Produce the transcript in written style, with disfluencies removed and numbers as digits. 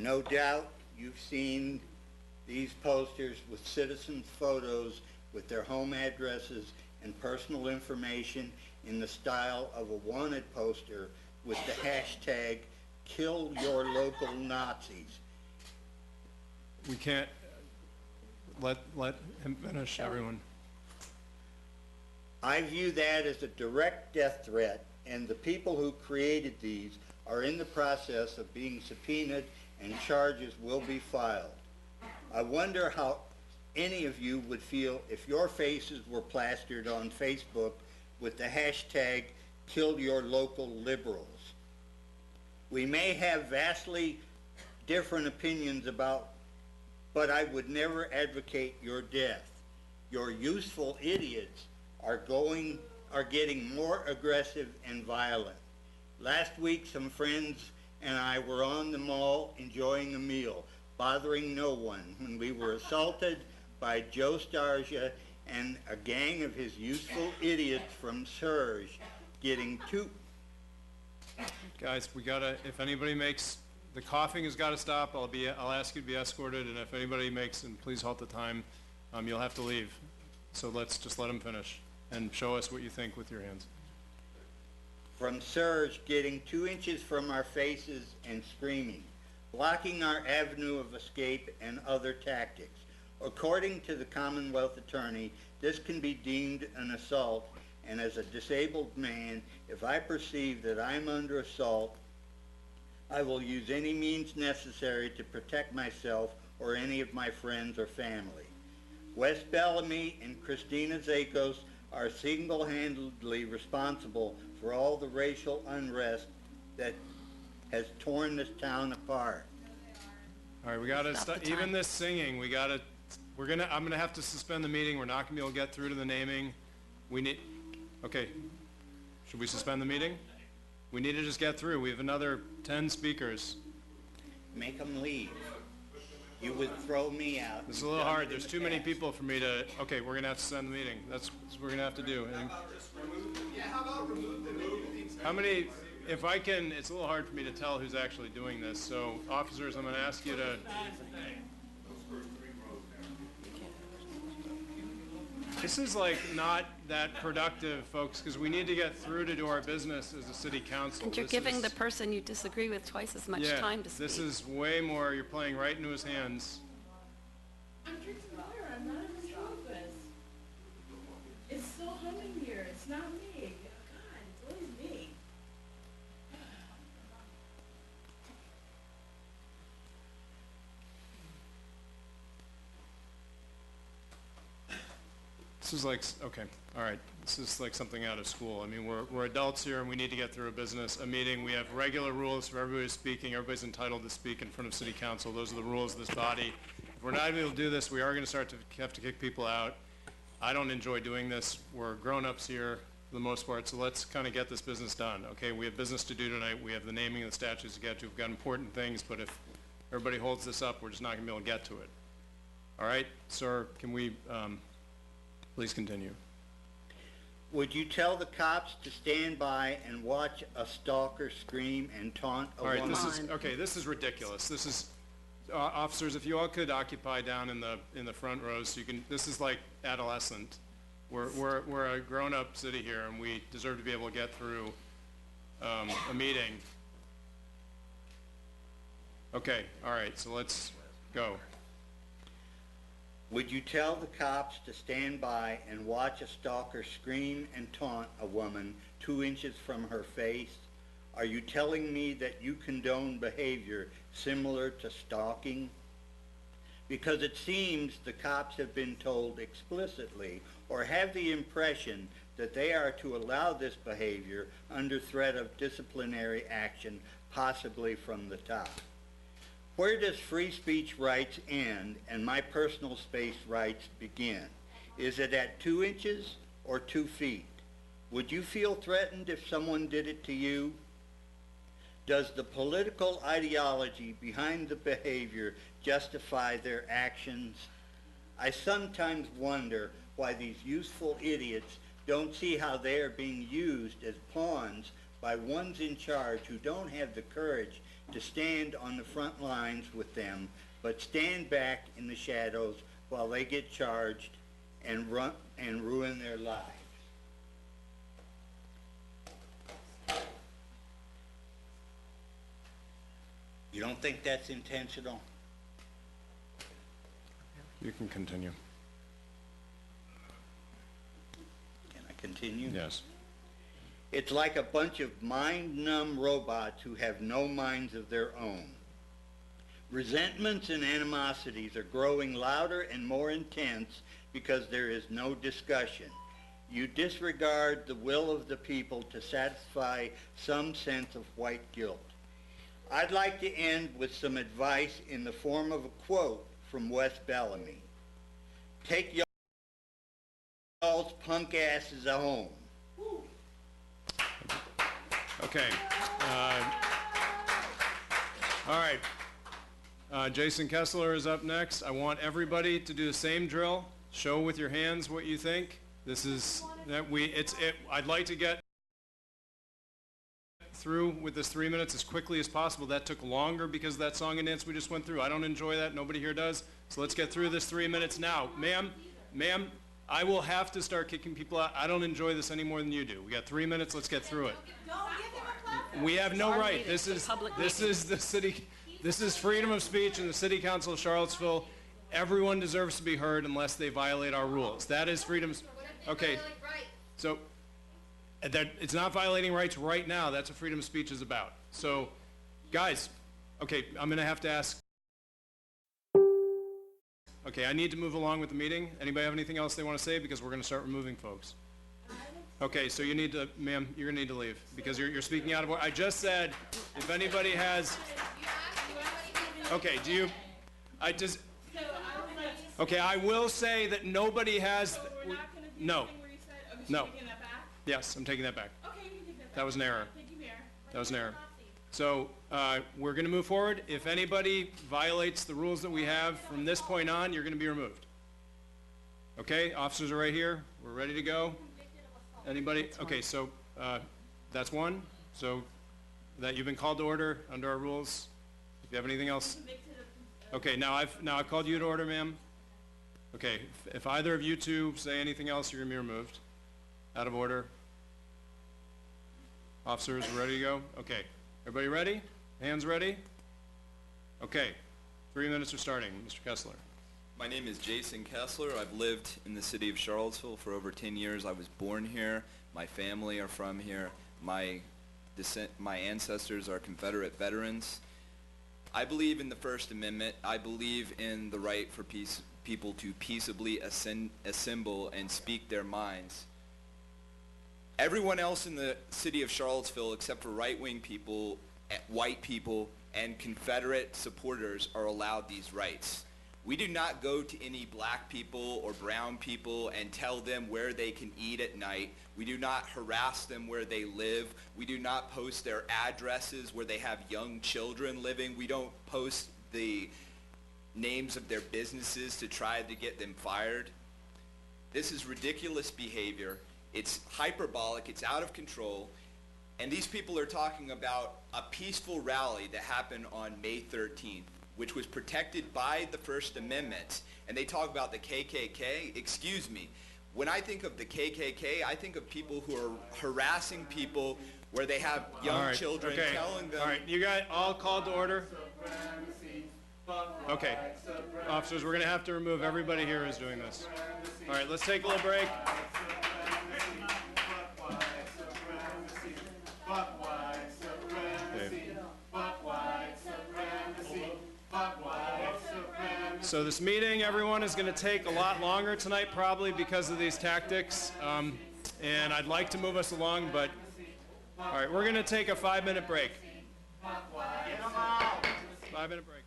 No doubt you've seen these posters with citizens' photos with their home addresses and personal information in the style of a wanted poster with the hashtag Kill Your Local Nazis. We can't let him finish, everyone. I view that as a direct death threat, and the people who created these are in the process of being subpoenaed and charges will be filed. I wonder how any of you would feel if your faces were plastered on Facebook with the hashtag Kill Your Local Liberals. We may have vastly different opinions about, but I would never advocate your death. Your useful idiots are getting more aggressive and violent. Last week, some friends and I were on the mall enjoying a meal, bothering no one, when we were assaulted by Joe Starsia and a gang of his useful idiots from Surge, getting two. Guys, we gotta, if anybody makes, the coughing has gotta stop. I'll ask you to be escorted, and if anybody makes, and please halt the time, you'll have to leave. So let's just let him finish and show us what you think with your hands. From Surge, getting 2 inches from our faces and screaming, blocking our avenue of escape and other tactics. According to the Commonwealth Attorney, this can be deemed an assault, and as a disabled man, if I perceive that I'm under assault, I will use any means necessary to protect myself or any of my friends or family. Wes Bellamy and Christina Zakos are single-handedly responsible for all the racial unrest that has torn this town apart. All right, we gotta stop. Even this singing, I'm gonna have to suspend the meeting. We're not gonna be able to get through to the naming. Okay, should we suspend the meeting? We need to just get through. We have another 10 speakers. Make them leave. You would throw me out. This is a little hard. There's too many people for me to, okay, we're gonna have to suspend the meeting. That's what we're gonna have to do. How many, if I can, it's a little hard for me to tell who's actually doing this. So officers, I'm gonna ask you to, this is like not that productive, folks, because we need to get through to do our business as a city council. And you're giving the person you disagree with twice as much time to speak. This is way more, you're playing right into his hands. I'm drinking water, I'm not in the office. It's so humming here, it's not me. God, it's always me. This is like, okay, all right. This is like something out of school. I mean, we're adults here and we need to get through a meeting. We have regular rules for everybody speaking. Everybody's entitled to speak in front of city council. Those are the rules of this body. If we're not able to do this, we are going to start to have to kick people out. I don't enjoy doing this. We're grown-ups here for the most part, so let's kind of get this business done. Okay, we have business to do tonight. We have the naming of the statues to get to. We've got important things, but if everybody holds this up, we're just not going to be able to get to it. All right, sir, can we please continue? Would you tell the cops to stand by and watch a stalker scream and taunt a woman? All right, this is ridiculous. This is, officers, if you all could occupy down in the front rows, so you can. This is like adolescent. We're a grown-up city here, and we deserve to be able to get through a meeting. Okay, all right, so let's go. Would you tell the cops to stand by and watch a stalker scream and taunt a woman 2 inches from her face? Are you telling me that you condone behavior similar to stalking? Because it seems the cops have been told explicitly or have the impression that they are to allow this behavior under threat of disciplinary action, possibly from the top. Where does free speech rights end and my personal space rights begin? Is it at 2 inches or 2 feet? Would you feel threatened if someone did it to you? Does the political ideology behind the behavior justify their actions? I sometimes wonder why these useful idiots don't see how they are being used as pawns by ones in charge who don't have the courage to stand on the front lines with them, but stand back in the shadows while they get charged and ruin their lives. You don't think that's intentional? You can continue. Can I continue? Yes. It's like a bunch of mind-numb robots who have no minds of their own. Resentments and animosities are growing louder and more intense because there is no discussion. You disregard the will of the people to satisfy some sense of white guilt. I'd like to end with some advice in the form of a quote from Wes Bellamy. Take y'all's punk asses home. Okay. All right. Jason Kessler is up next. I want everybody to do the same drill. Show with your hands what you think. This is that I'd like to get through with this 3 minutes as quickly as possible. That took longer because of that song and dance we just went through. I don't enjoy that. Nobody here does. So let's get through this 3 minutes now. Ma'am, I will have to start kicking people out. I don't enjoy this any more than you do. We got 3 minutes. Let's get through it. We have no right. This is the city. This is freedom of speech in the City Council of Charlottesville. Everyone deserves to be heard unless they violate our rules. That is freedom. Okay. So it's not violating rights right now. That's what freedom of speech is about. So, guys, okay, I'm going to have to ask. Okay, I need to move along with the meeting. Anybody have anything else they want to say? Because we're going to start removing folks. Okay, so you need to, ma'am, you're going to need to leave because you're speaking out of order. I just said if anybody has. Okay, Okay, I will say that nobody has. No. No. Yes, I'm taking that back. Okay, you can take that back. That was an error. Thank you, Mayor. That was an error. So we're going to move forward. If anybody violates the rules that we have from this point on, you're going to be removed. Okay, officers are right here. We're ready to go. Anybody? Okay, so that's one. So that you've been called to order under our rules. If you have anything else. Okay, now I've called you to order, ma'am. Okay, if either of you two say anything else, you're going to be removed. Out of order. Officers, ready to go? Okay. Everybody ready? Hands ready? Okay. 3 minutes are starting. Mr. Kessler. My name is Jason Kessler. I've lived in the city of Charlottesville for over 10 years. I was born here. My family are from here. My ancestors are Confederate veterans. I believe in the First Amendment. I believe in the right for people to peaceably assemble and speak their minds. Everyone else in the city of Charlottesville, except for right-wing people, white people, and Confederate supporters, are allowed these rights. We do not go to any black people or brown people and tell them where they can eat at night. We do not harass them where they live. We do not post their addresses where they have young children living. We don't post the names of their businesses to try to get them fired. This is ridiculous behavior. It's hyperbolic. It's out of control. And these people are talking about a peaceful rally that happened on May 13th, which was protected by the First Amendment. And they talk about the KKK. Excuse me. When I think of the KKK, I think of people who are harassing people where they have young children telling them... All right, you guys all called to order? Okay. Officers, we're going to have to remove everybody here who's doing this. All right, let's take a little break. So this meeting, everyone, is going to take a lot longer tonight, probably because of these tactics. And I'd like to move us along, but all right, we're going to take a 5-minute break. 5-minute break.